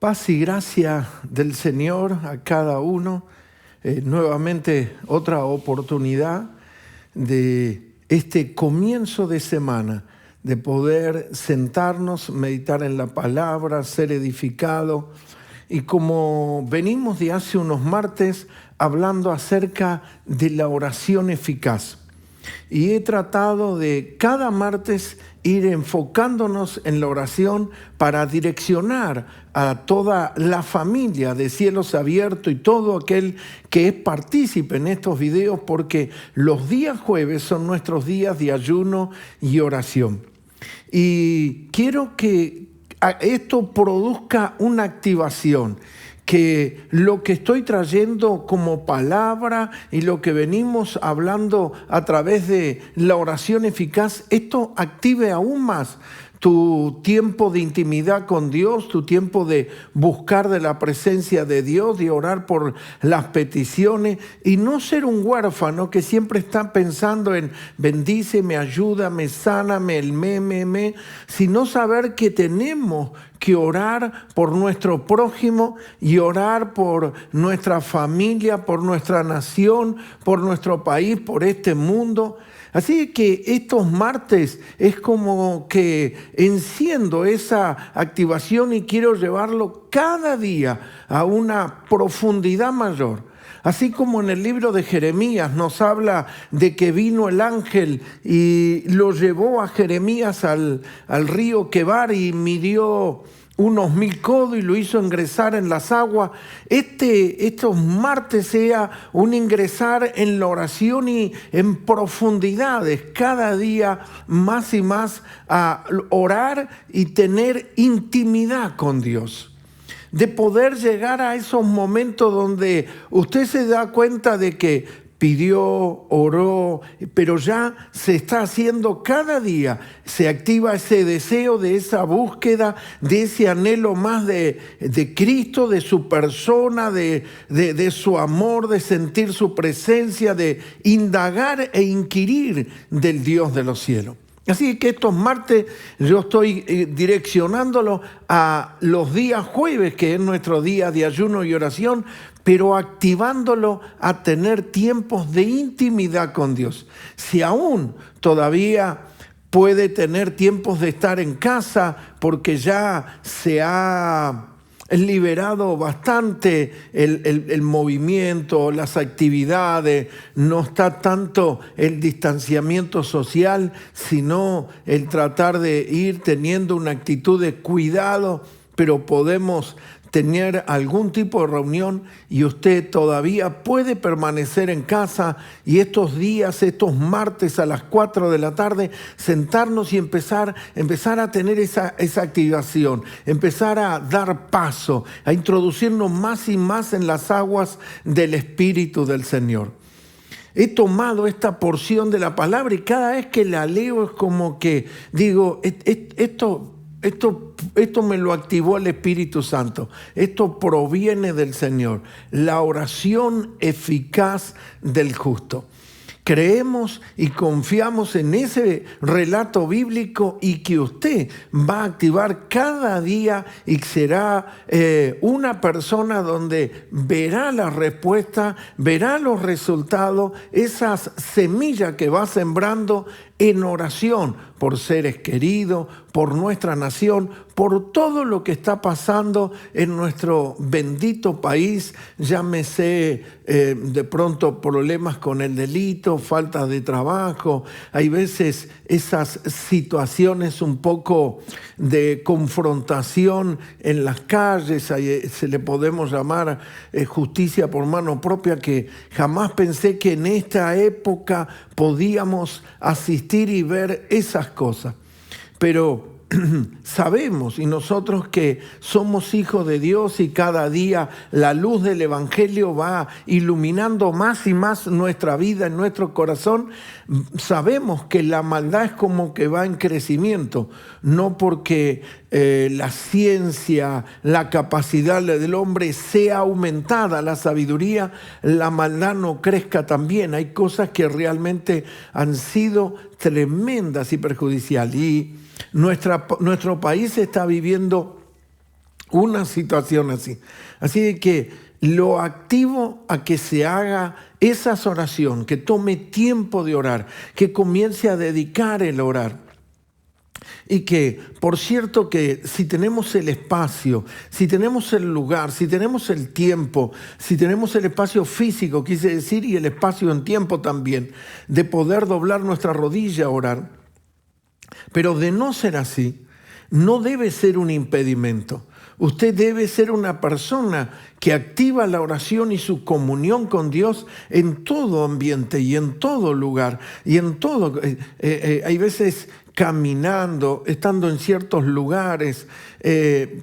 Paz y gracia del Señor a cada uno. Nuevamente otra oportunidad de este comienzo de semana, de poder sentarnos, meditar en la palabra, ser edificado. Y como venimos de hace unos martes hablando acerca de la oración eficaz. Y he tratado de cada martes ir enfocándonos en la oración para direccionar a toda la familia de Cielos Abiertos y todo aquel que es partícipe en estos videos, porque los días jueves son nuestros días de ayuno y oración. Y quiero que esto produzca una activación, que lo que estoy trayendo como palabra y lo que venimos hablando a través de la oración eficaz, esto active aún más tu tiempo de intimidad con Dios, tu tiempo de buscar de la presencia de Dios, de orar por las peticiones y no ser un huérfano que siempre está pensando en bendíceme, ayúdame, sáname, sino saber que tenemos que orar por nuestro prójimo y orar por nuestra familia, por nuestra nación, por nuestro país, por este mundo. Así que estos martes es como que enciendo esa activación y quiero llevarlo cada día a una profundidad mayor. Así como en el libro de Jeremías nos habla de que vino el ángel y lo llevó a Jeremías al río Quebar y midió unos 1000 codos y lo hizo ingresar en las aguas. Estos martes sea un ingresar en la oración y en profundidades, cada día más y más a orar y tener intimidad con Dios. De poder llegar a esos momentos donde usted se da cuenta de que pidió, oró, pero ya se está haciendo cada día, se activa ese deseo de esa búsqueda, de ese anhelo más de Cristo, de su persona, de su amor, de sentir su presencia, de indagar e inquirir del Dios de los cielos. Así que estos martes yo estoy direccionándolo a los días jueves, que es nuestro día de ayuno y oración, pero activándolo a tener tiempos de intimidad con Dios. Si aún todavía puede tener tiempos de estar en casa porque ya se ha liberado bastante el movimiento, las actividades, no está tanto el distanciamiento social, sino el tratar de ir teniendo una actitud de cuidado, pero podemos tener algún tipo de reunión y usted todavía puede permanecer en casa y estos días, estos martes a las 4 de la tarde, sentarnos y empezar a tener esa activación, empezar a dar paso, a introducirnos más y más en las aguas del Espíritu del Señor. He tomado esta porción de la palabra y cada vez que la leo es como que digo, esto me lo activó el Espíritu Santo. Esto proviene del Señor. La oración eficaz del justo. Creemos y confiamos en ese relato bíblico y que usted va a activar cada día y será una persona donde verá la respuesta, verá los resultados, esas semillas que va sembrando en oración por seres queridos, por nuestra nación, por todo lo que está pasando en nuestro bendito país, llámese de pronto problemas con el delito, falta de trabajo, hay veces esas situaciones un poco de confrontación en las calles, se le podemos llamar justicia por mano propia, que jamás pensé que en esta época podíamos asistir y ver esas cosas. Pero sabemos y nosotros que somos hijos de Dios y cada día la luz del Evangelio va iluminando más y más nuestra vida, en nuestro corazón, sabemos que la maldad es como que va en crecimiento, no porque la ciencia, la capacidad del hombre sea aumentada, la sabiduría, la maldad no crezca también. Hay cosas que realmente han sido tremendas y perjudiciales. Y nuestro país está viviendo una situación así. Así de que lo activo a que se haga esas oraciones, que tome tiempo de orar, que comience a dedicar el orar. Y que, por cierto, que si tenemos el espacio, si tenemos el lugar, si tenemos el tiempo, si tenemos el espacio físico, quise decir, y el espacio en tiempo también, de poder doblar nuestra rodilla a orar. Pero de no ser así, no debe ser un impedimento. Usted debe ser una persona que activa la oración y su comunión con Dios en todo ambiente y en todo lugar. Y en todo, hay veces caminando, estando en ciertos lugares,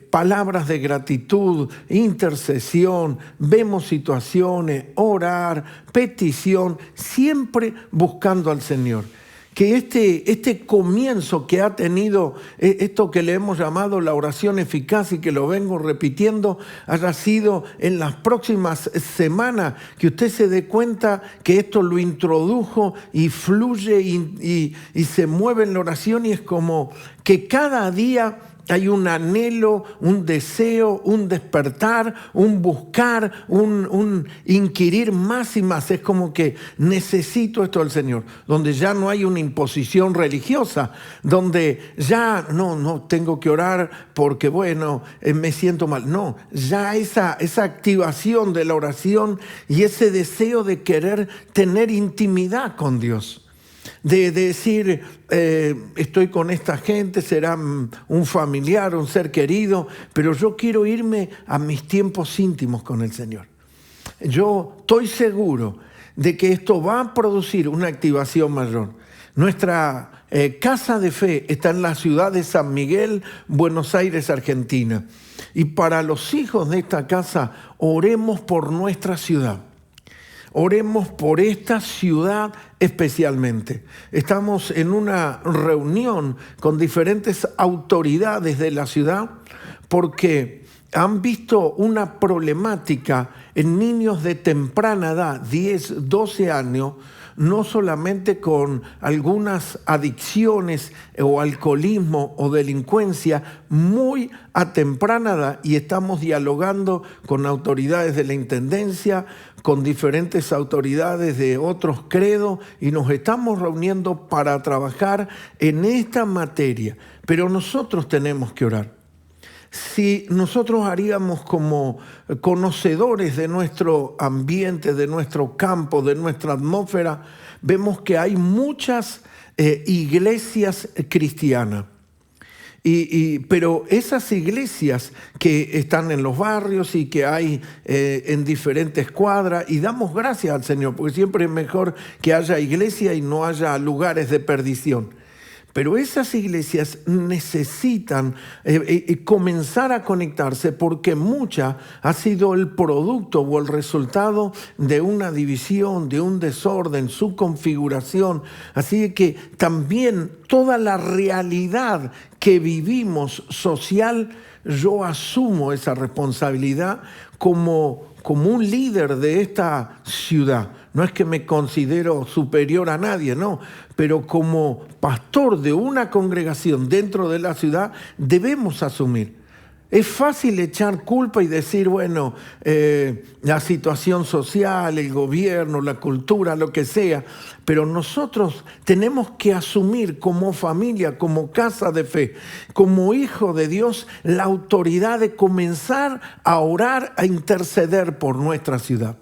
palabras de gratitud, intercesión, vemos situaciones, orar, petición, siempre buscando al Señor. Que este comienzo que ha tenido, esto que le hemos llamado la oración eficaz y que lo vengo repitiendo, haya sido en las próximas semanas, que usted se dé cuenta que esto lo introdujo y fluye y se mueve en la oración, y es como que cada día hay un anhelo, un deseo, un despertar, un buscar, un inquirir más y más. Es como que necesito esto del Señor, donde ya no hay una imposición religiosa, donde ya no tengo que orar porque, me siento mal. No, ya esa activación de la oración y ese deseo de querer tener intimidad con Dios. De decir, estoy con esta gente, será un familiar, un ser querido, pero yo quiero irme a mis tiempos íntimos con el Señor. Yo estoy seguro de que esto va a producir una activación mayor. Nuestra casa de fe está en la ciudad de San Miguel, Buenos Aires, Argentina. Y para los hijos de esta casa, oremos por nuestra ciudad. Oremos por esta ciudad especialmente. Estamos en una reunión con diferentes autoridades de la ciudad porque han visto una problemática en niños de temprana edad, 10, 12 años, no solamente con algunas adicciones o alcoholismo o delincuencia muy a temprana edad, y estamos dialogando con autoridades de la Intendencia, con diferentes autoridades de otros credos, y nos estamos reuniendo para trabajar en esta materia. Pero nosotros tenemos que orar. Si nosotros haríamos como conocedores de nuestro ambiente, de nuestro campo, de nuestra atmósfera, vemos que hay muchas iglesias cristianas. Pero esas iglesias que están en los barrios y que hay en diferentes cuadras, y damos gracias al Señor, porque siempre es mejor que haya iglesia y no haya lugares de perdición. Pero esas iglesias necesitan comenzar a conectarse, porque mucha ha sido el producto o el resultado de una división, de un desorden, su configuración. Así que también toda la realidad que vivimos social, yo asumo esa responsabilidad como un líder de esta ciudad. No es que me considero superior a nadie, no, pero como pastor de una congregación dentro de la ciudad debemos asumir. Es fácil echar culpa y decir, la situación social, el gobierno, la cultura, lo que sea, pero nosotros tenemos que asumir como familia, como casa de fe, como hijo de Dios, la autoridad de comenzar a orar, a interceder por nuestra ciudad.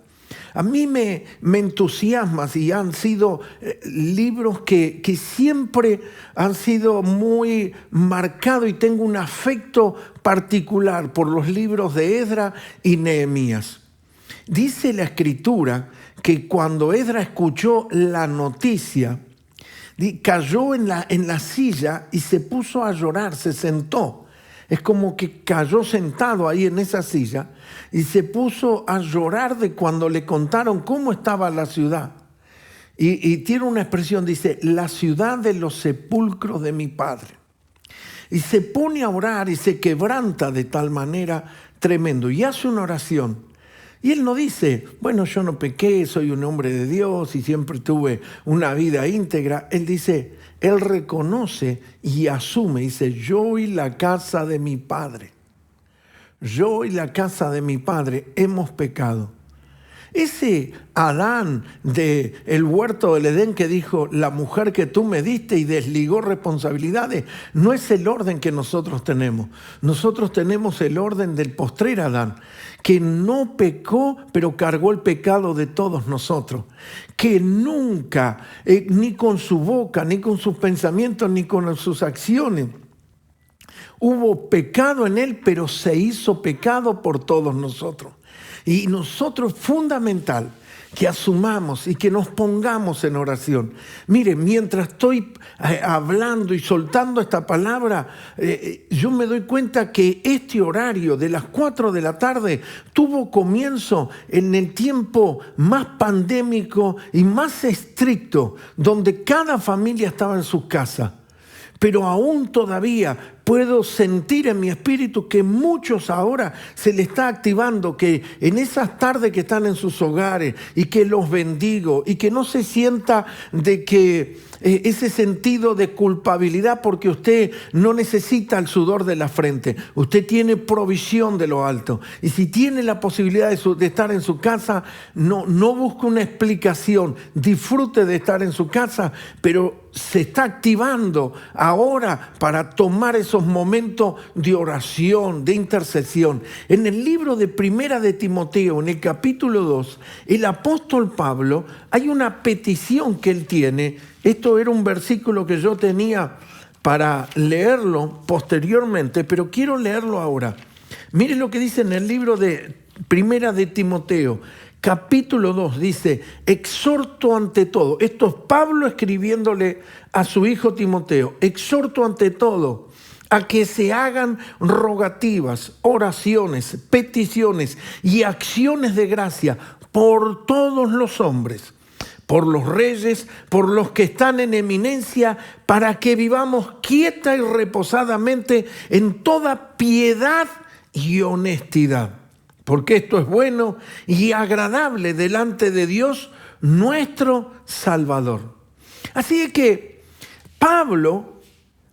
A mí me entusiasma, y han sido libros que siempre han sido muy marcados, y tengo un afecto particular por los libros de Esdras y Nehemías. Dice la Escritura que cuando Esdras escuchó la noticia, cayó en la silla y se puso a llorar, se sentó. Es como que cayó sentado ahí en esa silla y se puso a llorar de cuando le contaron cómo estaba la ciudad. Y tiene una expresión, dice, la ciudad de los sepulcros de mi padre. Y se pone a orar y se quebranta de tal manera tremendo y hace una oración. Y él no dice, yo no pequé, soy un hombre de Dios y siempre tuve una vida íntegra. Él dice, él reconoce y asume, dice, yo y la casa de mi padre. yo y la casa de mi padre hemos pecado. Ese Adán del huerto del Edén que dijo, la mujer que tú me diste y desligó responsabilidades, no es el orden que nosotros tenemos. Nosotros tenemos el orden del postrer Adán, que no pecó, pero cargó el pecado de todos nosotros. Que nunca, ni con su boca, ni con sus pensamientos, ni con sus acciones, hubo pecado en él, pero se hizo pecado por todos nosotros. Y nosotros, fundamental, que asumamos y que nos pongamos en oración. Mire, mientras estoy hablando y soltando esta palabra, yo me doy cuenta que este horario de las 4 de la tarde tuvo comienzo en el tiempo más pandémico y más estricto, donde cada familia estaba en su casa. Pero aún todavía puedo sentir en mi espíritu que muchos ahora se le está activando, que en esas tardes que están en sus hogares y que los bendigo y que no se sienta de que ese sentido de culpabilidad porque usted no necesita el sudor de la frente, usted tiene provisión de lo alto y si tiene la posibilidad de estar en su casa, no busque una explicación, disfrute de estar en su casa, pero se está activando ahora para tomar esos momentos de oración, de intercesión. En el libro de Primera de Timoteo, en el capítulo 2, el apóstol Pablo, hay una petición que él tiene. Esto era un versículo que yo tenía para leerlo posteriormente, pero quiero leerlo ahora. Miren lo que dice en el libro de Primera de Timoteo, capítulo 2, dice, exhorto ante todo. Esto es Pablo escribiéndole a su hijo Timoteo. Exhorto ante todo a que se hagan rogativas, oraciones, peticiones y acciones de gracia por todos los hombres, por los reyes, por los que están en eminencia, para que vivamos quieta y reposadamente en toda piedad y honestidad. Porque esto es bueno y agradable delante de Dios, nuestro Salvador. Así es que Pablo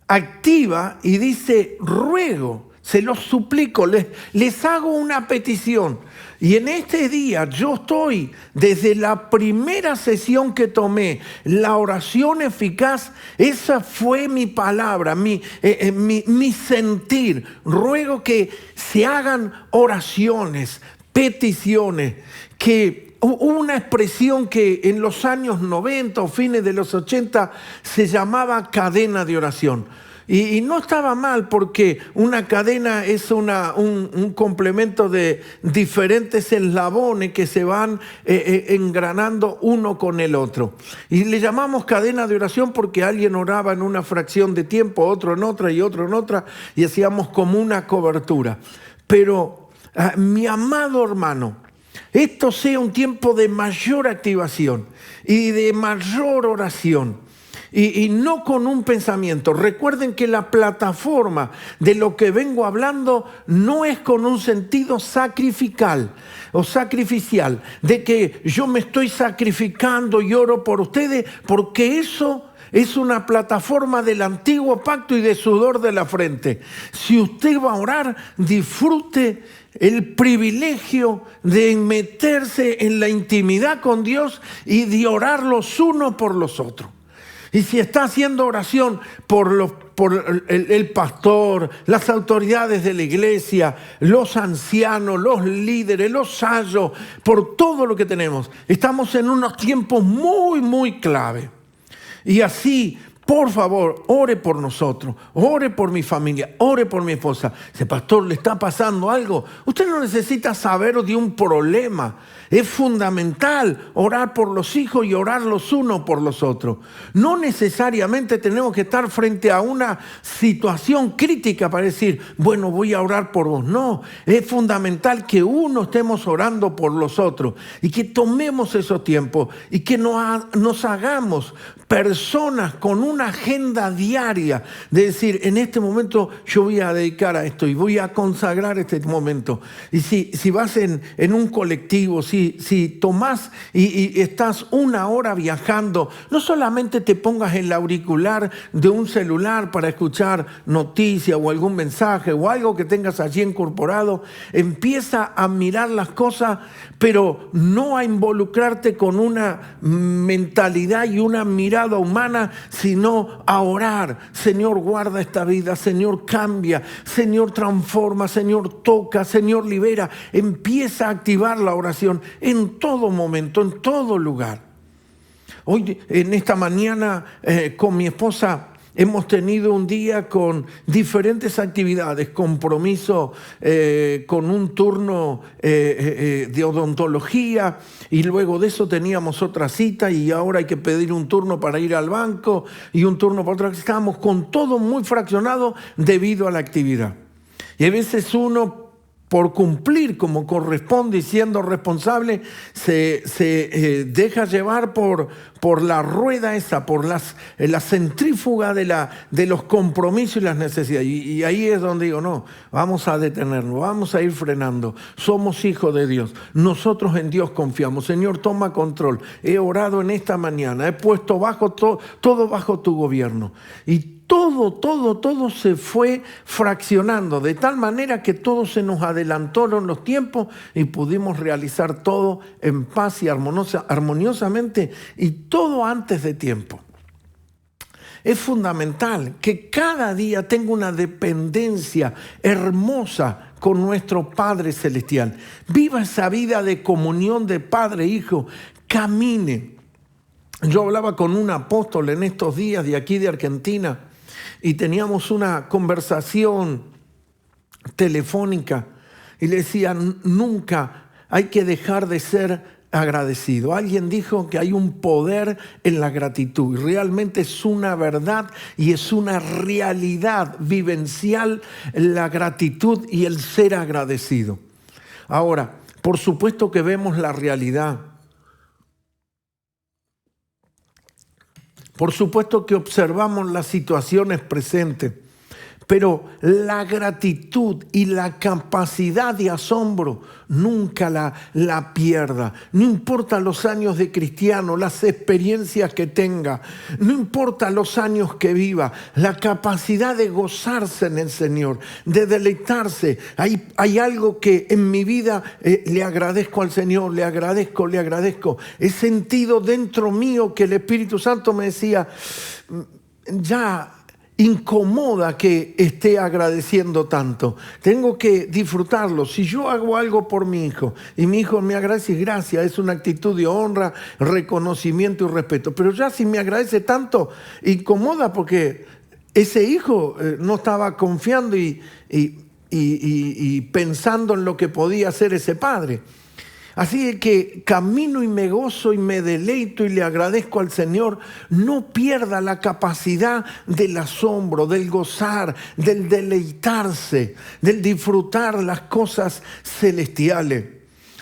activa y dice, ruego, se los suplico, les hago una petición. Y en este día yo estoy, desde la primera sesión que tomé, la oración eficaz, esa fue mi palabra, mi sentir. Ruego que se hagan oraciones, peticiones, que hubo una expresión que en los años 90 o fines de los 80 se llamaba cadena de oración. Y no estaba mal porque una cadena es un complemento de diferentes eslabones que se van engranando uno con el otro. Y le llamamos cadena de oración porque alguien oraba en una fracción de tiempo, otro en otra y otro en otra, y hacíamos como una cobertura. Pero, mi amado hermano, esto sea un tiempo de mayor activación y de mayor oración. Y no con un pensamiento. Recuerden que la plataforma de lo que vengo hablando no es con un sentido sacrificial o sacrificial, de que yo me estoy sacrificando y oro por ustedes, porque eso es una plataforma del antiguo pacto y de sudor de la frente. Si usted va a orar, disfrute el privilegio de meterse en la intimidad con Dios y de orar los unos por los otros. Y si está haciendo oración por el pastor, las autoridades de la iglesia, los ancianos, los líderes, los sayos, por todo lo que tenemos, estamos en unos tiempos muy, muy clave. Y así, por favor, ore por nosotros, ore por mi familia, ore por mi esposa. Si pastor, ¿le está pasando algo? Usted no necesita saber de un problema. Es fundamental orar por los hijos y orar los unos por los otros. No necesariamente tenemos que estar frente a una situación crítica para decir, bueno, voy a orar por vos. No, es fundamental que uno estemos orando por los otros y que tomemos esos tiempos y que nos hagamos personas con una una agenda diaria de decir, en este momento yo voy a dedicar a esto y voy a consagrar este momento. Y si vas en un colectivo, si tomás y estás una hora viajando, no solamente te pongas el auricular de un celular para escuchar noticias o algún mensaje o algo que tengas allí incorporado, empieza a mirar las cosas, pero no a involucrarte con una mentalidad y una mirada humana, sino a orar. Señor, guarda esta vida. Señor, cambia. Señor, transforma. Señor, toca. Señor, libera. Empieza a activar la oración en todo momento, en todo lugar. Hoy, en esta mañana, con mi esposa, hemos tenido un día con diferentes actividades, compromiso con un turno de odontología, y luego de eso teníamos otra cita y ahora hay que pedir un turno para ir al banco y un turno para otra. Estábamos con todo muy fraccionado debido a la actividad. Y a veces uno, por cumplir como corresponde y siendo responsable, se deja llevar por la rueda esa, por la centrífuga de los compromisos y las necesidades. Y ahí es donde digo, no, vamos a detenernos, vamos a ir frenando. Somos hijos de Dios. Nosotros en Dios confiamos. Señor, toma control. He orado en esta mañana. He puesto todo bajo tu gobierno. Y todo se fue fraccionando, de tal manera que todo se nos adelantaron los tiempos y pudimos realizar todo en paz y armoniosamente, y todo antes de tiempo. Es fundamental que cada día tenga una dependencia hermosa con nuestro Padre Celestial. Viva esa vida de comunión de Padre e Hijo. Camine. Yo hablaba con un apóstol en estos días de aquí de Argentina, y teníamos una conversación telefónica y le decía, nunca hay que dejar de ser agradecido. Alguien dijo que hay un poder en la gratitud, y realmente es una verdad y es una realidad vivencial la gratitud y el ser agradecido. Ahora, por supuesto que vemos la realidad. Por supuesto que observamos las situaciones presentes, pero la gratitud y la capacidad de asombro nunca la pierda. No importa los años de cristiano, las experiencias que tenga, no importa los años que viva, la capacidad de gozarse en el Señor, de deleitarse. Hay algo que en mi vida le agradezco al Señor, le agradezco. He sentido dentro mío que el Espíritu Santo me decía, ya incomoda que esté agradeciendo tanto. Tengo que disfrutarlo. Si yo hago algo por mi hijo y mi hijo me agradece, gracias, es una actitud de honra, reconocimiento y respeto. Pero ya si me agradece tanto, incomoda porque ese hijo no estaba confiando y pensando en lo que podía hacer ese padre. Así que camino y me gozo y me deleito y le agradezco al Señor. No pierda la capacidad del asombro, del gozar, del deleitarse, del disfrutar las cosas celestiales.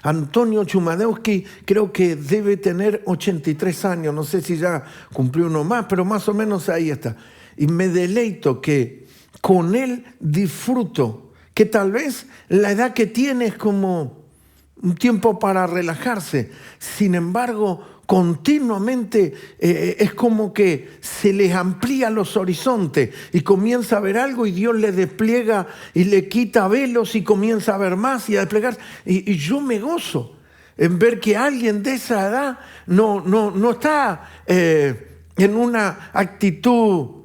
Antonio Chumadowski creo que debe tener 83 años, no sé si ya cumplió uno más, pero más o menos ahí está. Y me deleito que con él disfruto, que tal vez la edad que tiene es como un tiempo para relajarse. Sin embargo, continuamente es como que se les amplía los horizontes y comienza a ver algo y Dios le despliega y le quita velos y comienza a ver más y a desplegar. Y yo me gozo en ver que alguien de esa edad no está en una actitud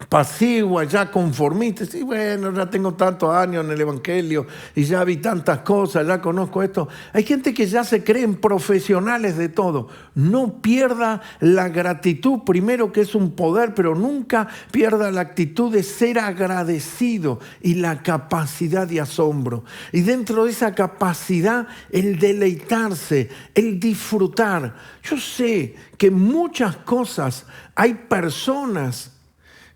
pasiva, ya conformista. Sí, bueno, ya tengo tantos años en el Evangelio y ya vi tantas cosas, ya conozco esto. Hay gente que ya se creen profesionales de todo. No pierda la gratitud, primero, que es un poder, pero nunca pierda la actitud de ser agradecido y la capacidad de asombro. Y dentro de esa capacidad, el deleitarse, el disfrutar. Yo sé que muchas cosas, hay personas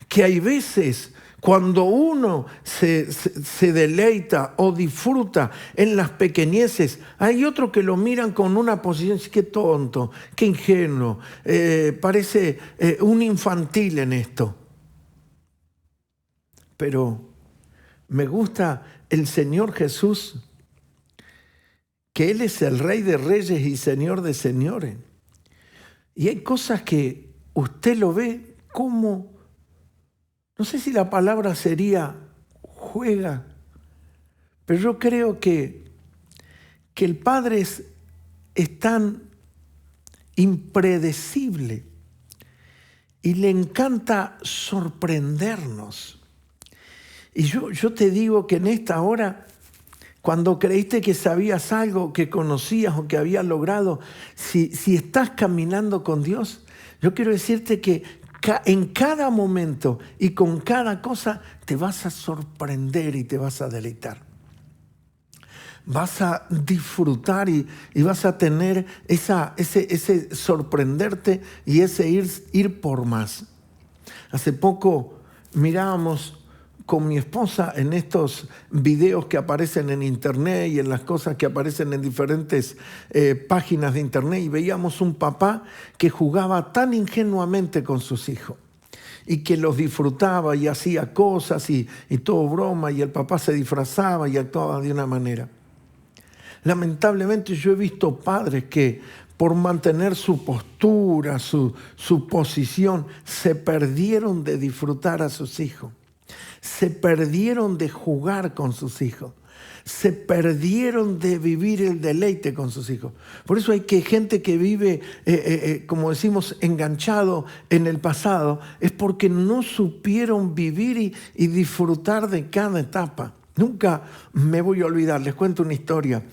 que hay veces Cuando uno se deleita o disfruta en las pequeñeces, hay otros que lo miran con una posición, qué tonto, qué ingenuo, parece un infantil en esto. Pero me gusta el Señor Jesús, que Él es el Rey de Reyes y Señor de Señores. Y hay cosas que usted lo ve como, no sé si la palabra sería juega, pero yo creo que el Padre es tan impredecible y le encanta sorprendernos. Y yo te digo que en esta hora, cuando creíste que sabías algo, que conocías o que habías logrado, si estás caminando con Dios, yo quiero decirte que en cada momento y con cada cosa te vas a sorprender y te vas a deleitar. Vas a disfrutar y vas a tener ese sorprenderte y ese ir por más. Hace poco mirábamos con mi esposa en estos videos que aparecen en internet y en las cosas que aparecen en diferentes páginas de internet, y veíamos un papá que jugaba tan ingenuamente con sus hijos y que los disfrutaba y hacía cosas y todo broma, y el papá se disfrazaba y actuaba de una manera. Lamentablemente yo he visto padres que por mantener su postura, su posición, se perdieron de disfrutar a sus hijos. Se perdieron de jugar con sus hijos. Se perdieron de vivir el deleite con sus hijos. Por eso hay gente que vive, como decimos, enganchado en el pasado. Es porque no supieron vivir y disfrutar de cada etapa. Nunca me voy a olvidar. Les cuento una historia.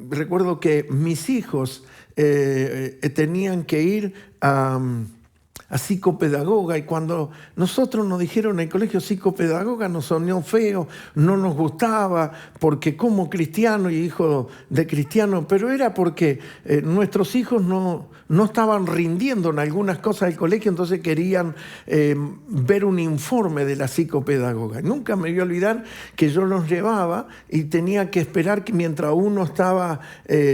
Recuerdo que mis hijos tenían que ir a psicopedagoga, y cuando nosotros nos dijeron en el colegio psicopedagoga nos sonó feo, no nos gustaba, porque como cristiano y hijo de cristiano, pero era porque nuestros hijos no estaban rindiendo en algunas cosas del colegio, entonces querían ver un informe de la psicopedagoga. Nunca me voy a olvidar que yo los llevaba y tenía que esperar que mientras uno estaba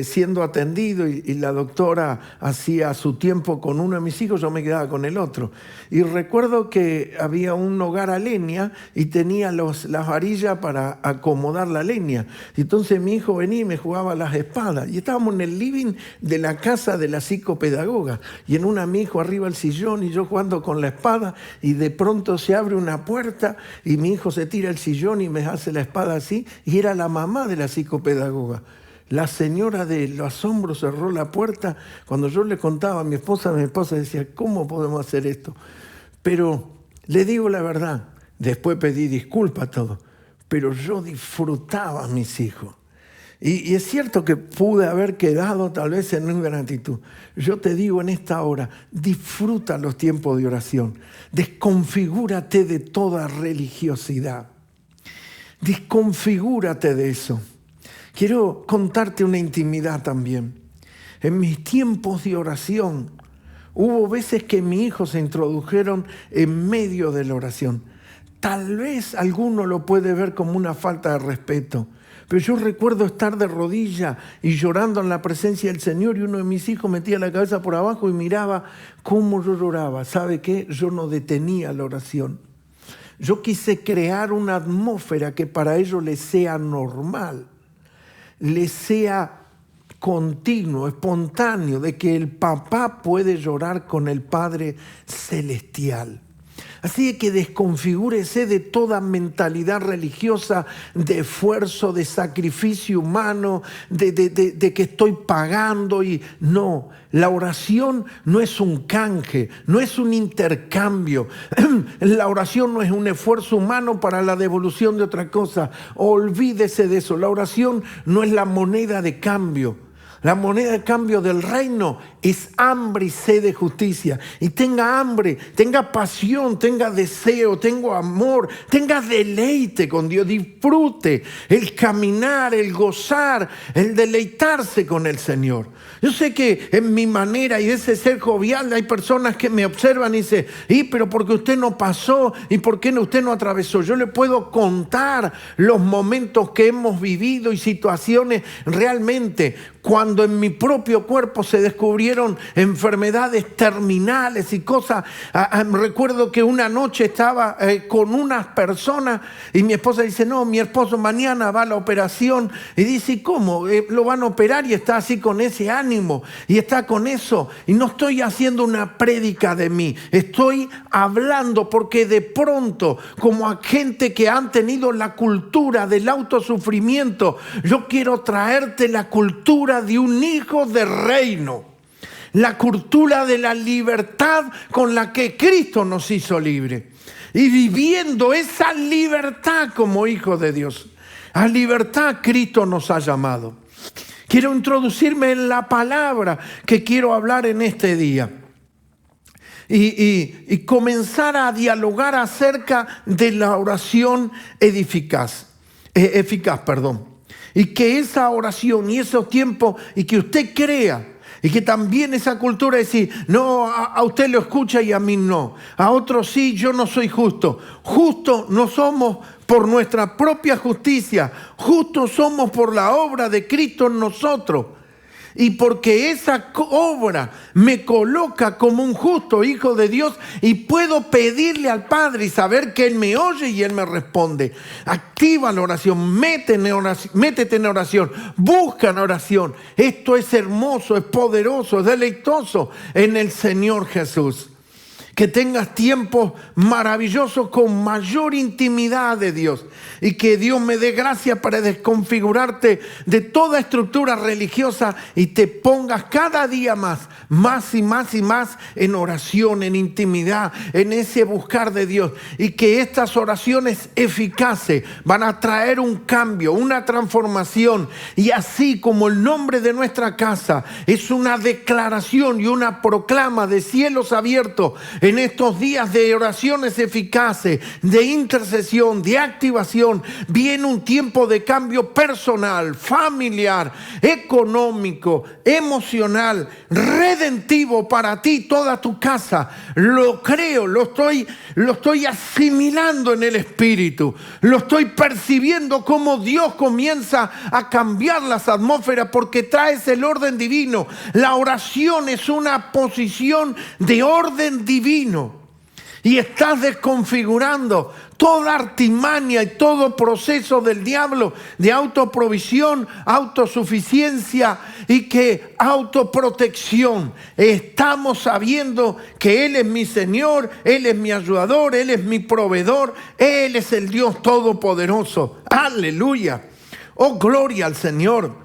siendo atendido y la doctora hacía su tiempo con uno de mis hijos, yo me quedaba con el otro. Y recuerdo que había un hogar a leña y tenía las varillas para acomodar la leña. Y entonces mi hijo venía y me jugaba las espadas. Y estábamos en el living de la casa de la psicopedagoga. Y en una mi hijo arriba del sillón y yo jugando con la espada, y de pronto se abre una puerta y mi hijo se tira el sillón y me hace la espada así, y era la mamá de la psicopedagoga. La señora del asombro cerró la puerta. Cuando yo le contaba a mi esposa decía, ¿cómo podemos hacer esto? Pero le digo la verdad, después pedí disculpas a todos, pero yo disfrutaba a mis hijos. Y es cierto que pude haber quedado tal vez en una gratitud. Yo te digo en esta hora, disfruta los tiempos de oración. Desconfigúrate de toda religiosidad. Desconfigúrate de eso. Quiero contarte una intimidad también. En mis tiempos de oración, hubo veces que mis hijos se introdujeron en medio de la oración. Tal vez alguno lo puede ver como una falta de respeto, pero yo recuerdo estar de rodillas y llorando en la presencia del Señor, y uno de mis hijos metía la cabeza por abajo y miraba cómo yo lloraba. ¿Sabe qué? Yo no detenía la oración. Yo quise crear una atmósfera que para ellos les sea normal, les sea continuo, espontáneo, de que el papá puede llorar con el Padre Celestial. Así que desconfigúrese de toda mentalidad religiosa, de esfuerzo, de sacrificio humano, de que estoy pagando. Y no, la oración no es un canje, no es un intercambio. La oración no es un esfuerzo humano para la devolución de otra cosa. Olvídese de eso. La oración no es la moneda de cambio. La moneda de cambio del reino es hambre y sed de justicia. Y tenga hambre, tenga pasión, tenga deseo, tenga amor, tenga deleite con Dios. Disfrute el caminar, el gozar, el deleitarse con el Señor. Yo sé que en mi manera y ese ser jovial hay personas que me observan y dicen, pero ¿por qué usted no pasó? ¿Y por qué usted no atravesó? Yo le puedo contar los momentos que hemos vivido y situaciones realmente cuando en mi propio cuerpo se descubrieron enfermedades terminales y cosas. Recuerdo que una noche estaba con unas personas y mi esposa dice, no, mi esposo mañana va a la operación. Y dice, ¿cómo? Lo van a operar y está así con ese ánimo y está con eso. Y no estoy haciendo una prédica de mí, estoy hablando porque de pronto, como a gente que han tenido la cultura del autosufrimiento, yo quiero traerte la cultura de un hijo de reino, la cultura de la libertad con la que Cristo nos hizo libre y viviendo esa libertad como hijos de Dios. A libertad Cristo nos ha llamado. Quiero introducirme en la palabra que quiero hablar en este día y comenzar a dialogar acerca de la oración eficaz. Y que esa oración y esos tiempos, y que usted crea, y que también esa cultura de decir, no, a usted lo escucha y a mí no. A otros sí, yo no soy justo. Justos no somos por nuestra propia justicia. Justos somos por la obra de Cristo en nosotros. Y porque esa obra me coloca como un justo hijo de Dios y puedo pedirle al Padre y saber que Él me oye y Él me responde. Activa la oración, métete en oración, busca en oración. Esto es hermoso, es poderoso, es deleitoso en el Señor Jesús. Que tengas tiempos maravillosos con mayor intimidad de Dios. Y que Dios me dé gracia para desconfigurarte de toda estructura religiosa y te pongas cada día más y más en oración, en intimidad, en ese buscar de Dios. Y que estas oraciones eficaces van a traer un cambio, una transformación. Y así como el nombre de nuestra casa es una declaración y una proclama de cielos abiertos, en estos días de oraciones eficaces, de intercesión, de activación, viene un tiempo de cambio personal, familiar, económico, emocional, redentivo para ti, toda tu casa. Lo creo, lo estoy asimilando en el Espíritu. Lo estoy percibiendo como Dios comienza a cambiar las atmósferas porque traes el orden divino. La oración es una posición de orden divino. Y estás desconfigurando toda artimaña y todo proceso del diablo de autoprovisión, autosuficiencia y que autoprotección. Estamos sabiendo que Él es mi Señor, Él es mi ayudador, Él es mi proveedor, Él es el Dios Todopoderoso. ¡Aleluya! ¡Oh, gloria al Señor!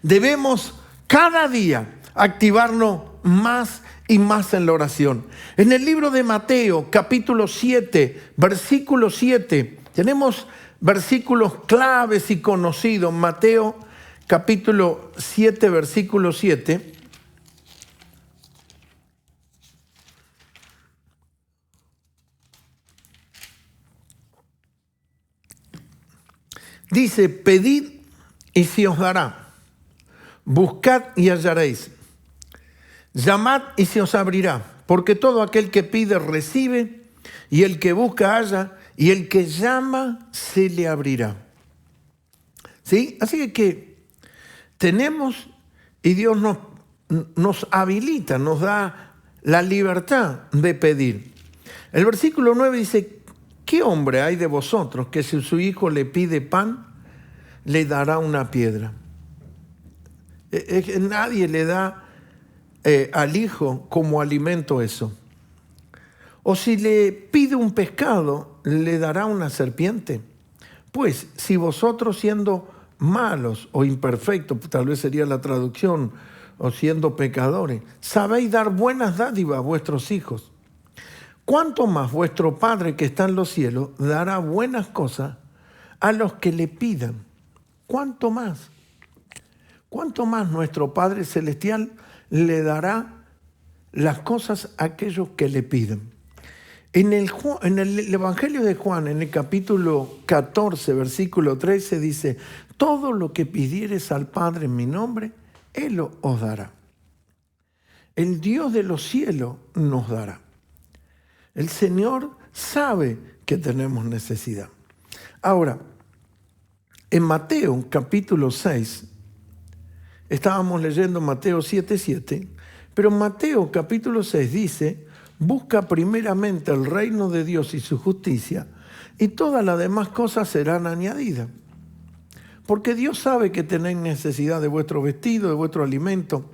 Debemos cada día activarnos más y más en la oración. En el libro de Mateo, capítulo 7, versículo 7, tenemos versículos claves y conocidos. Mateo, capítulo 7, versículo 7. Dice, pedid y se os dará, buscad y hallaréis, llamad y se os abrirá, porque todo aquel que pide recibe, y el que busca halla, y el que llama se le abrirá. ¿Sí? Así que tenemos, y Dios nos habilita, nos da la libertad de pedir. El versículo 9 dice, ¿qué hombre hay de vosotros que si su hijo le pide pan, le dará una piedra? Nadie le da al hijo como alimento eso. O si le pide un pescado, le dará una serpiente. Pues si vosotros siendo malos o imperfectos, tal vez sería la traducción, o siendo pecadores, sabéis dar buenas dádivas a vuestros hijos, ¿cuánto más vuestro Padre que está en los cielos dará buenas cosas a los que le pidan? ¿Cuánto más? ¿cuánto más nuestro Padre Celestial le dará las cosas a aquellos que le piden? En el Evangelio de Juan, en el capítulo 14, versículo 13, dice: todo lo que pidieres al Padre en mi nombre, Él os dará. El Dios de los cielos nos dará. El Señor sabe que tenemos necesidad. Ahora, en Mateo capítulo 6, estábamos leyendo Mateo 7:7, pero Mateo capítulo 6 dice: busca primeramente el reino de Dios y su justicia, y todas las demás cosas serán añadidas. Porque Dios sabe que tenéis necesidad de vuestro vestido, de vuestro alimento.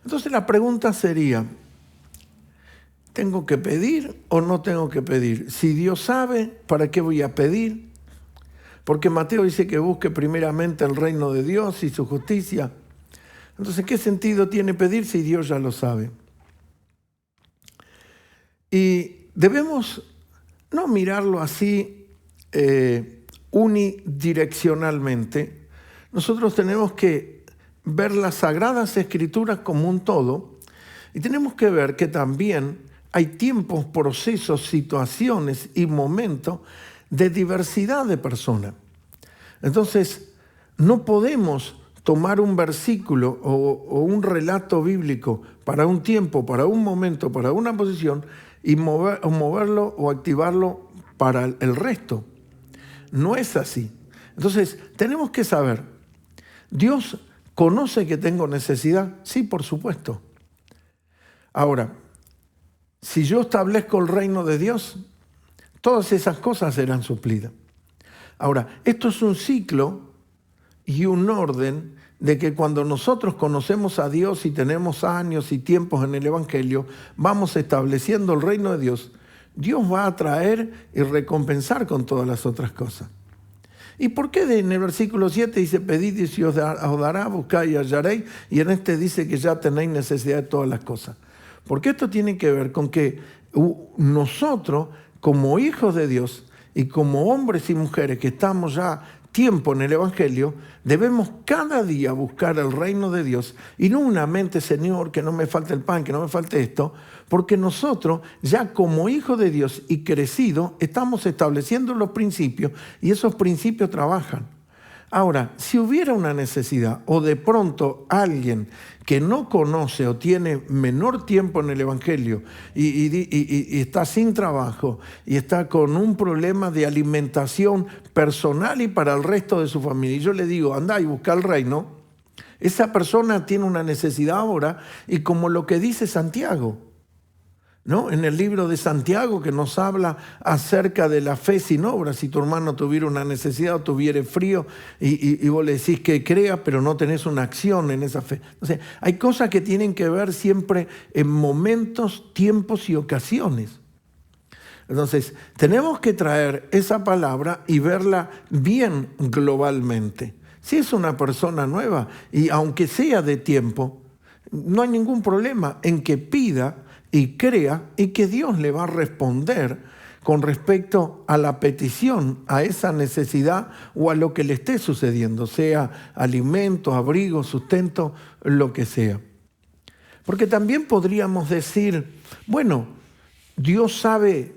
Entonces la pregunta sería: ¿tengo que pedir o no tengo que pedir? Si Dios sabe, ¿para qué voy a pedir? Porque Mateo dice que busque primeramente el reino de Dios y su justicia. Entonces, ¿qué sentido tiene pedir si Dios ya lo sabe? Y debemos no mirarlo así unidireccionalmente. Nosotros tenemos que ver las Sagradas Escrituras como un todo, y tenemos que ver que también hay tiempos, procesos, situaciones y momentos de diversidad de personas. Entonces, no podemos tomar un versículo o un relato bíblico para un tiempo, para un momento, para una posición, y moverlo o activarlo para el resto. No es así. Entonces, tenemos que saber, ¿Dios conoce que tengo necesidad? Sí, por supuesto. Ahora, si yo establezco el reino de Dios, todas esas cosas serán suplidas. Ahora, esto es un ciclo y un orden de que cuando nosotros conocemos a Dios y tenemos años y tiempos en el Evangelio, vamos estableciendo el reino de Dios, Dios va a traer y recompensar con todas las otras cosas. ¿Y por qué en el versículo 7 dice: pedid y se os dará, buscad y hallaréis? Y en este dice que ya tenéis necesidad de todas las cosas. Porque esto tiene que ver con que nosotros, como hijos de Dios y como hombres y mujeres que estamos ya tiempo en el Evangelio, debemos cada día buscar el reino de Dios y no una mente: Señor, que no me falte el pan, que no me falte esto, porque nosotros ya como hijos de Dios y crecidos estamos estableciendo los principios y esos principios trabajan. Ahora, si hubiera una necesidad o de pronto alguien que no conoce o tiene menor tiempo en el Evangelio y está sin trabajo y está con un problema de alimentación personal y para el resto de su familia, y yo le digo: anda y busca el reino, esa persona tiene una necesidad ahora, y como lo que dice Santiago, ¿no? En el libro de Santiago, que nos habla acerca de la fe sin obras. Si tu hermano tuviera una necesidad o tuviera frío y vos le decís que crea, pero no tenés una acción en esa fe. Entonces, hay cosas que tienen que ver siempre en momentos, tiempos y ocasiones. Entonces, tenemos que traer esa palabra y verla bien globalmente. Si es una persona nueva, y aunque sea de tiempo, no hay ningún problema en que pida y crea, y que Dios le va a responder con respecto a la petición, a esa necesidad o a lo que le esté sucediendo, sea alimento, abrigo, sustento, lo que sea. Porque también podríamos decir: bueno, Dios sabe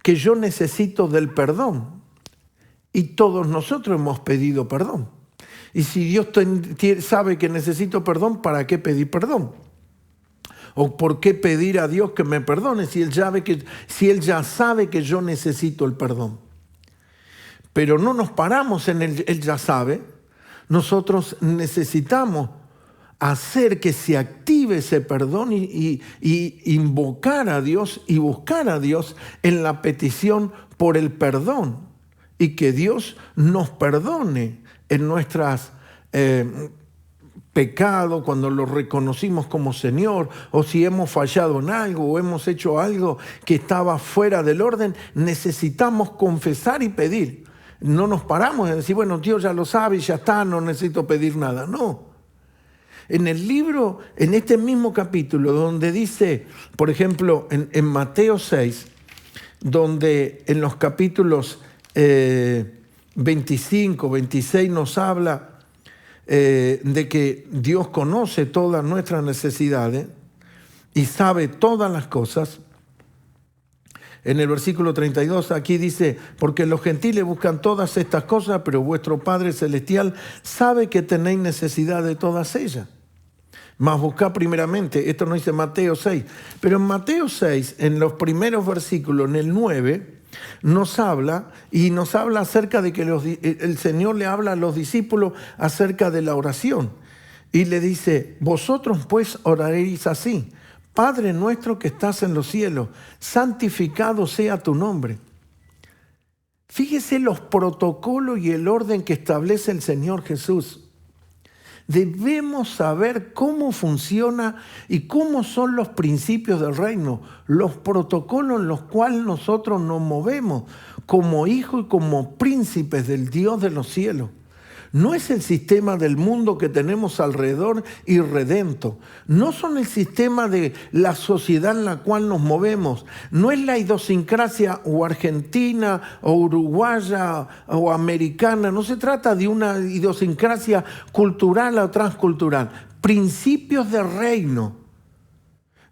que yo necesito del perdón, y todos nosotros hemos pedido perdón. Y si Dios sabe que necesito perdón, ¿para qué pedir perdón? ¿O por qué pedir a Dios que me perdone si Él ya sabe que yo necesito el perdón? Pero no nos paramos en Él ya sabe. Nosotros necesitamos hacer que se active ese perdón y invocar a Dios y buscar a Dios en la petición por el perdón. Y que Dios nos perdone en nuestras pecado, cuando lo reconocimos como Señor, o si hemos fallado en algo o hemos hecho algo que estaba fuera del orden, necesitamos confesar y pedir. No nos paramos en decir: bueno, Dios ya lo sabe y ya está, no necesito pedir nada. No. En el libro, en este mismo capítulo, donde dice, por ejemplo, en Mateo 6, donde en los capítulos 25, 26 nos habla de que Dios conoce todas nuestras necesidades y sabe todas las cosas. En el versículo 32 aquí dice, porque los gentiles buscan todas estas cosas, pero vuestro Padre Celestial sabe que tenéis necesidad de todas ellas. Mas buscad primeramente, esto no dice Mateo 6, pero en Mateo 6, en los primeros versículos, en el 9, nos habla acerca de que el Señor le habla a los discípulos acerca de la oración. Y le dice, vosotros pues oraréis así: Padre nuestro que estás en los cielos, santificado sea tu nombre. Fíjese los protocolos y el orden que establece el Señor Jesús. Debemos saber cómo funciona y cómo son los principios del reino, los protocolos en los cuales nosotros nos movemos como hijos y como príncipes del Dios de los cielos. No es el sistema del mundo que tenemos alrededor irredento. No son el sistema de la sociedad en la cual nos movemos. No es la idiosincrasia o argentina o uruguaya o americana. No se trata de una idiosincrasia cultural o transcultural. Principios de reino.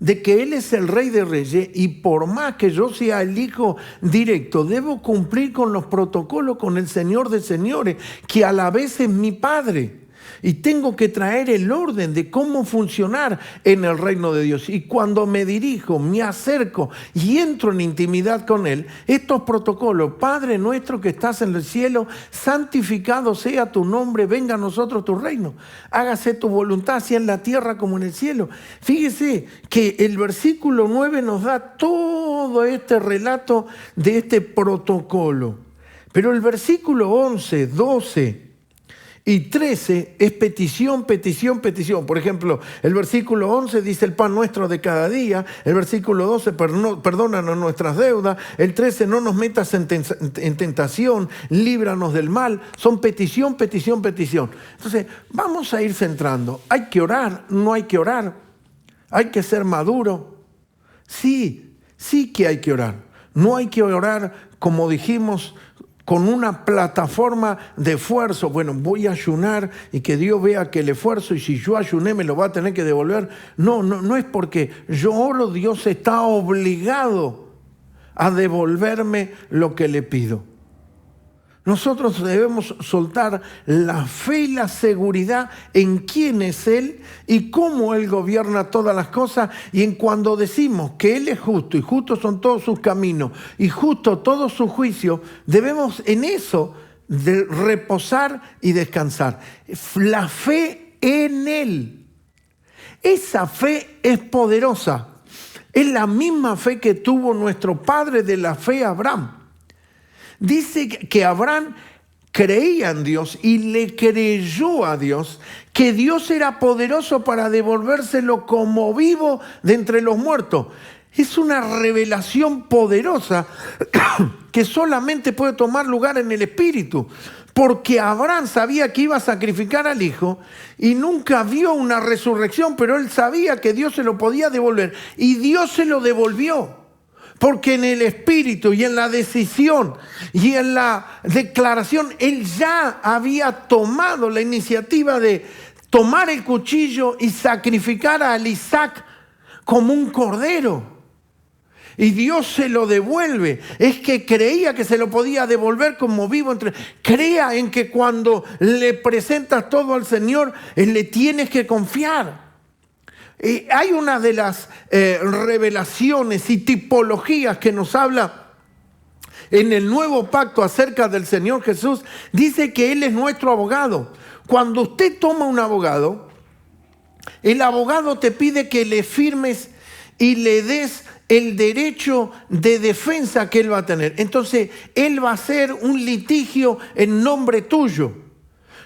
De que Él es el Rey de Reyes y por más que yo sea el Hijo directo, debo cumplir con los protocolos con el Señor de señores, que a la vez es mi Padre. Y tengo que traer el orden de cómo funcionar en el reino de Dios. Y cuando me dirijo, me acerco y entro en intimidad con Él, estos protocolos: Padre nuestro que estás en el cielo, santificado sea tu nombre, venga a nosotros tu reino. Hágase tu voluntad, así en la tierra como en el cielo. Fíjese que el versículo 9 nos da todo este relato de este protocolo. Pero el versículo 11, 12... y 13 es petición, petición, petición. Por ejemplo, el versículo 11 dice el pan nuestro de cada día. El versículo 12, perdónanos nuestras deudas. El 13, no nos metas en tentación, líbranos del mal. Son petición, petición, petición. Entonces, vamos a ir centrando. ¿Hay que orar? ¿No hay que orar? ¿Hay que ser maduro? Sí, sí que hay que orar. No hay que orar, como dijimos, con una plataforma de esfuerzo. Bueno, voy a ayunar y que Dios vea que el esfuerzo, y si yo ayuné me lo va a tener que devolver. No es porque yo oro, Dios está obligado a devolverme lo que le pido. Nosotros debemos soltar la fe y la seguridad en quién es Él y cómo Él gobierna todas las cosas. Y en cuando decimos que Él es justo y justos son todos sus caminos y justo todos sus juicios, debemos en eso de reposar y descansar. La fe en Él. Esa fe es poderosa. Es la misma fe que tuvo nuestro padre de la fe, Abraham. Dice que Abraham creía en Dios y le creyó a Dios que Dios era poderoso para devolvérselo como vivo de entre los muertos. Es una revelación poderosa que solamente puede tomar lugar en el Espíritu. Porque Abraham sabía que iba a sacrificar al hijo y nunca vio una resurrección, pero él sabía que Dios se lo podía devolver y Dios se lo devolvió. Porque en el espíritu y en la decisión y en la declaración, él ya había tomado la iniciativa de tomar el cuchillo y sacrificar a Isaac como un cordero. Y Dios se lo devuelve. Es que creía que se lo podía devolver como vivo. Crea en que cuando le presentas todo al Señor, le tienes que confiar. Hay una de las revelaciones y tipologías que nos habla en el nuevo pacto acerca del Señor Jesús. Dice que Él es nuestro abogado. Cuando usted toma un abogado, el abogado te pide que le firmes y le des el derecho de defensa que él va a tener. Entonces, él va a hacer un litigio en nombre tuyo.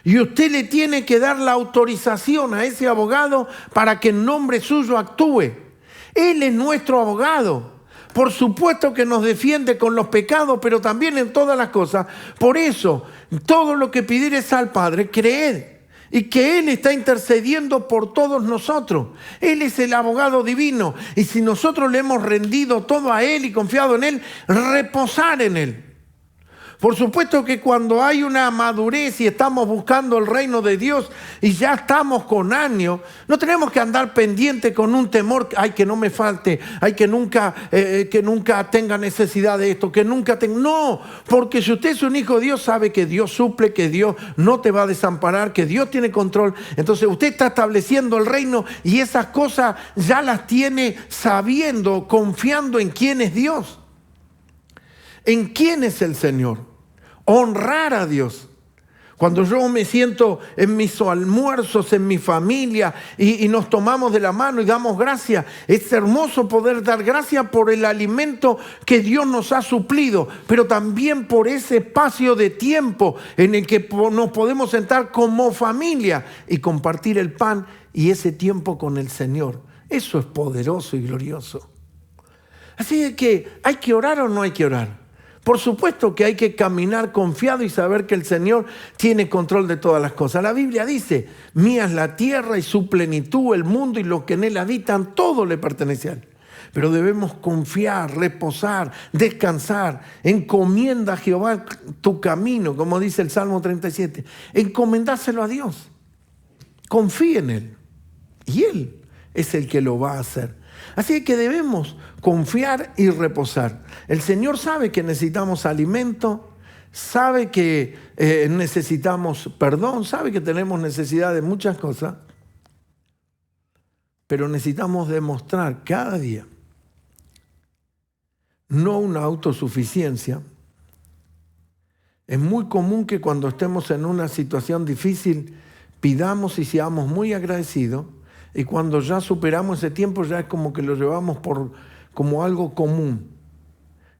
Y usted le tiene que dar la autorización a ese abogado para que en nombre suyo actúe. Él es nuestro abogado. Por supuesto que nos defiende con los pecados, pero también en todas las cosas. Por eso, todo lo que pidieres al Padre, creed. Y que Él está intercediendo por todos nosotros. Él es el abogado divino. Y si nosotros le hemos rendido todo a Él y confiado en Él, reposar en Él. Por supuesto que cuando hay una madurez y estamos buscando el reino de Dios y ya estamos con años, no tenemos que andar pendiente con un temor, ay, que no me falte, ay, que nunca tenga necesidad de esto, que nunca tenga... No, porque si usted es un hijo de Dios, sabe que Dios suple, que Dios no te va a desamparar, que Dios tiene control. Entonces usted está estableciendo el reino y esas cosas ya las tiene sabiendo, confiando en quién es Dios. ¿En quién es el Señor? Honrar a Dios. Cuando yo me siento en mis almuerzos, en mi familia, y nos tomamos de la mano y damos gracias, es hermoso poder dar gracias por el alimento que Dios nos ha suplido, pero también por ese espacio de tiempo en el que nos podemos sentar como familia y compartir el pan y ese tiempo con el Señor. Eso es poderoso y glorioso. Así que, ¿hay que orar o no hay que orar? Por supuesto que hay que caminar confiado y saber que el Señor tiene control de todas las cosas. La Biblia dice, mía es la tierra y su plenitud, el mundo y los que en él habitan, todo le pertenece a él. Pero debemos confiar, reposar, descansar. Encomienda a Jehová tu camino, como dice el Salmo 37. Encomendáselo a Dios. Confíe en él. Y él es el que lo va a hacer. Así que debemos confiar y reposar. El Señor sabe que necesitamos alimento, sabe que necesitamos perdón, sabe que tenemos necesidad de muchas cosas, pero necesitamos demostrar cada día no una autosuficiencia. Es muy común que cuando estemos en una situación difícil pidamos y seamos muy agradecidos. Y cuando ya superamos ese tiempo, ya es como que lo llevamos como algo común.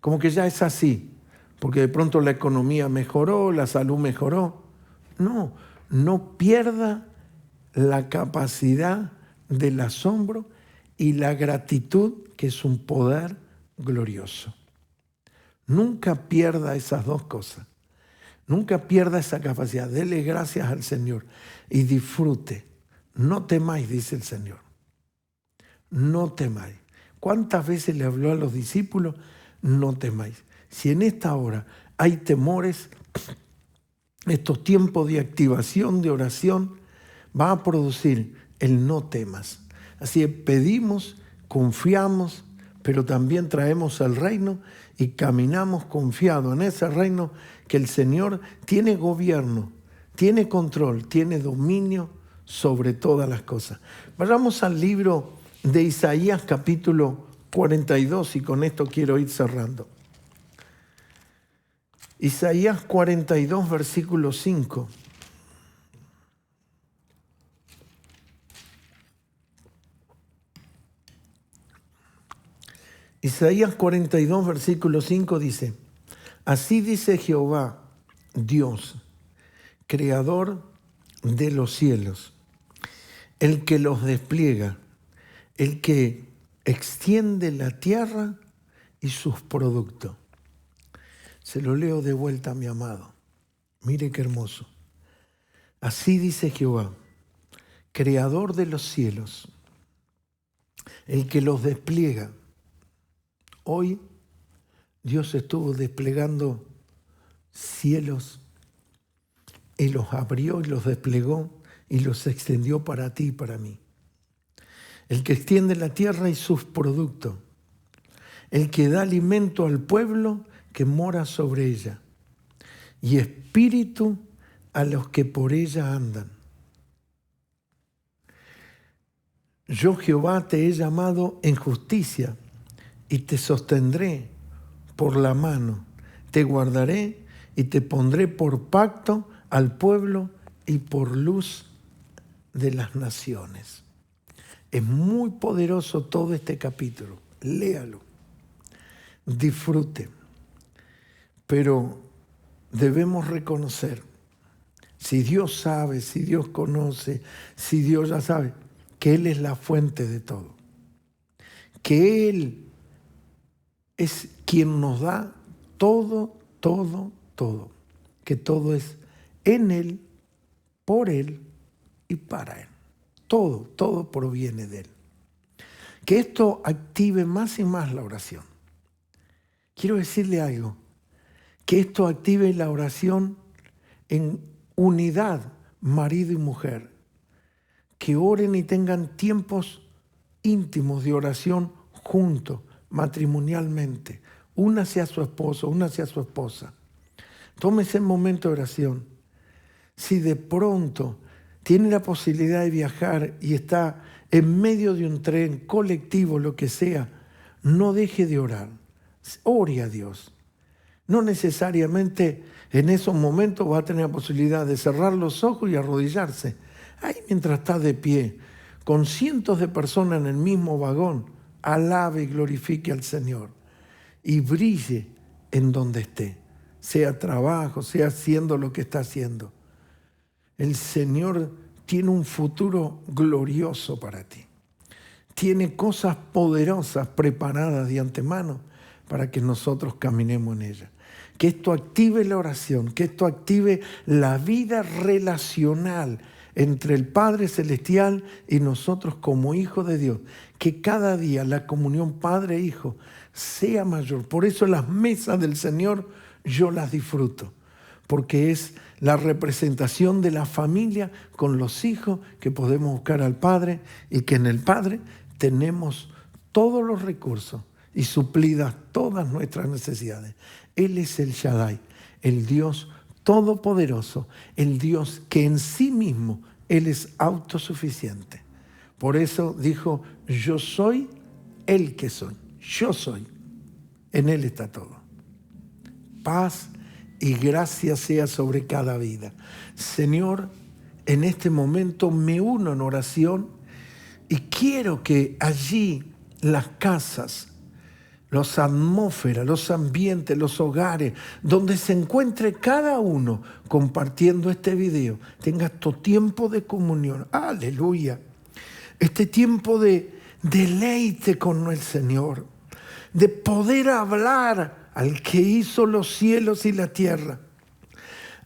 Como que ya es así. Porque de pronto la economía mejoró, la salud mejoró. No pierda la capacidad del asombro y la gratitud, que es un poder glorioso. Nunca pierda esas dos cosas. Nunca pierda esa capacidad. Dele gracias al Señor y disfrute. No temáis, dice el Señor. No temáis. ¿Cuántas veces le habló a los discípulos? No temáis. Si en esta hora hay temores, estos tiempos de activación, de oración, va a producir el no temas. Así que pedimos, confiamos, pero también traemos el reino y caminamos confiados en ese reino que el Señor tiene gobierno, tiene control, tiene dominio sobre todas las cosas. Vayamos al libro de Isaías capítulo 42 y con esto quiero ir cerrando. Isaías 42 versículo 5. Isaías 42 versículo 5 dice, así dice Jehová, Dios, creador de los cielos, el que los despliega, el que extiende la tierra y sus productos. Se lo leo de vuelta, mi amado. Mire qué hermoso. Así dice Jehová, creador de los cielos, el que los despliega. Hoy Dios estuvo desplegando cielos y los abrió y los desplegó y los extendió para ti y para mí. El que extiende la tierra y sus productos. El que da alimento al pueblo que mora sobre ella. Y espíritu a los que por ella andan. Yo, Jehová, te he llamado en justicia y te sostendré por la mano. Te guardaré y te pondré por pacto al pueblo y por luz de las naciones. Es muy poderoso todo este capítulo. Léalo. Disfrute. Pero debemos reconocer, si Dios sabe, si Dios conoce, si Dios ya sabe, que Él es la fuente de todo. Que Él es quien nos da todo, todo, todo. Que todo es en Él, por Él y para Él. Todo proviene de Él. Que esto active más y más la oración. Quiero decirle algo, que esto active la oración en unidad, marido y mujer. Que oren y tengan tiempos íntimos de oración juntos, matrimonialmente. Una hacia su esposo, una hacia su esposa. Tómese el momento de oración. Si de pronto tiene la posibilidad de viajar y está en medio de un tren, colectivo, lo que sea, no deje de orar. Ore a Dios. No necesariamente en esos momentos va a tener la posibilidad de cerrar los ojos y arrodillarse. Ahí mientras está de pie, con cientos de personas en el mismo vagón, alabe y glorifique al Señor y brille en donde esté, sea trabajo, sea haciendo lo que está haciendo. El Señor tiene un futuro glorioso para ti. Tiene cosas poderosas preparadas de antemano para que nosotros caminemos en ellas. Que esto active la oración, que esto active la vida relacional entre el Padre Celestial y nosotros como hijos de Dios. Que cada día la comunión Padre-Hijo sea mayor. Por eso las mesas del Señor yo las disfruto, porque es la representación de la familia con los hijos que podemos buscar al Padre y que en el Padre tenemos todos los recursos y suplidas todas nuestras necesidades. Él es el Shaddai, el Dios todopoderoso, el Dios que en sí mismo Él es autosuficiente. Por eso dijo, yo soy el que soy, yo soy. En Él está todo. Paz y gracia sea sobre cada vida. Señor, en este momento me uno en oración y quiero que allí las casas, las atmósferas, los ambientes, los hogares, donde se encuentre cada uno compartiendo este video, tenga este tiempo de comunión. Aleluya. Este tiempo de deleite con el Señor, de poder hablar al que hizo los cielos y la tierra,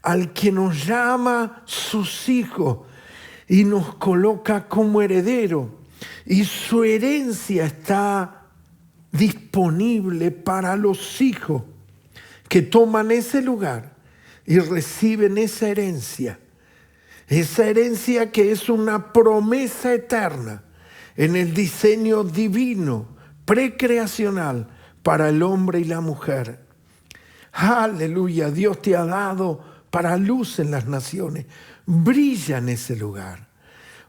al que nos llama sus hijos y nos coloca como heredero, y su herencia está disponible para los hijos que toman ese lugar y reciben esa herencia que es una promesa eterna en el diseño divino, precreacional para el hombre y la mujer. Aleluya, Dios te ha dado para luz en las naciones. Brilla en ese lugar.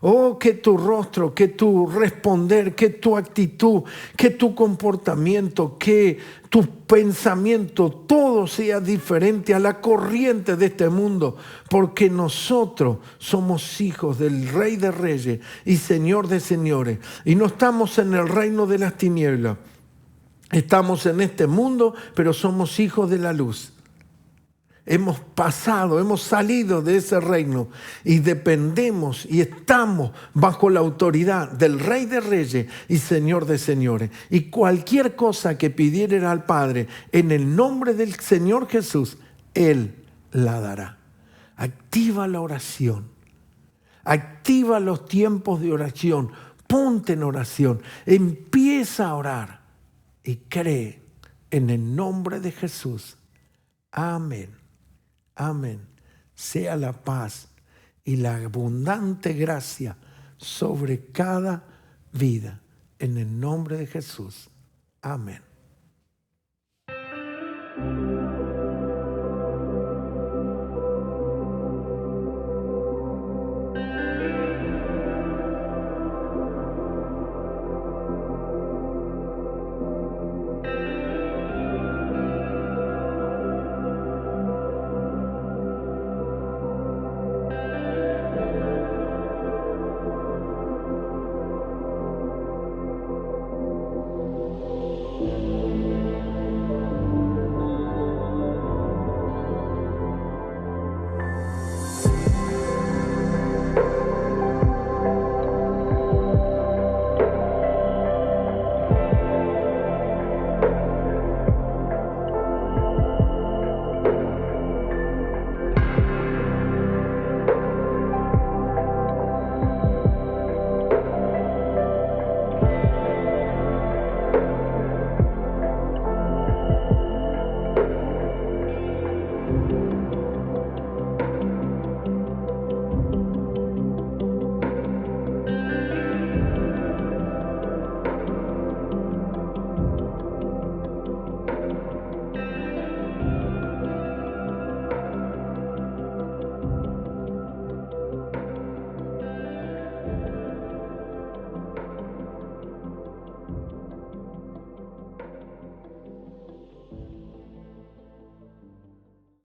Oh, que tu rostro, que tu responder, que tu actitud, que tu comportamiento, que tu pensamiento, todo sea diferente a la corriente de este mundo, porque nosotros somos hijos del Rey de Reyes y Señor de Señores, y no estamos en el reino de las tinieblas. Estamos en este mundo, pero somos hijos de la luz. Hemos pasado, hemos salido de ese reino y dependemos y estamos bajo la autoridad del Rey de Reyes y Señor de Señores. Y cualquier cosa que pidieran al Padre en el nombre del Señor Jesús, Él la dará. Activa la oración. Activa los tiempos de oración. Ponte en oración. Empieza a orar y cree en el nombre de Jesús. Amén. Amén. Sea la paz y la abundante gracia sobre cada vida. En el nombre de Jesús. Amén.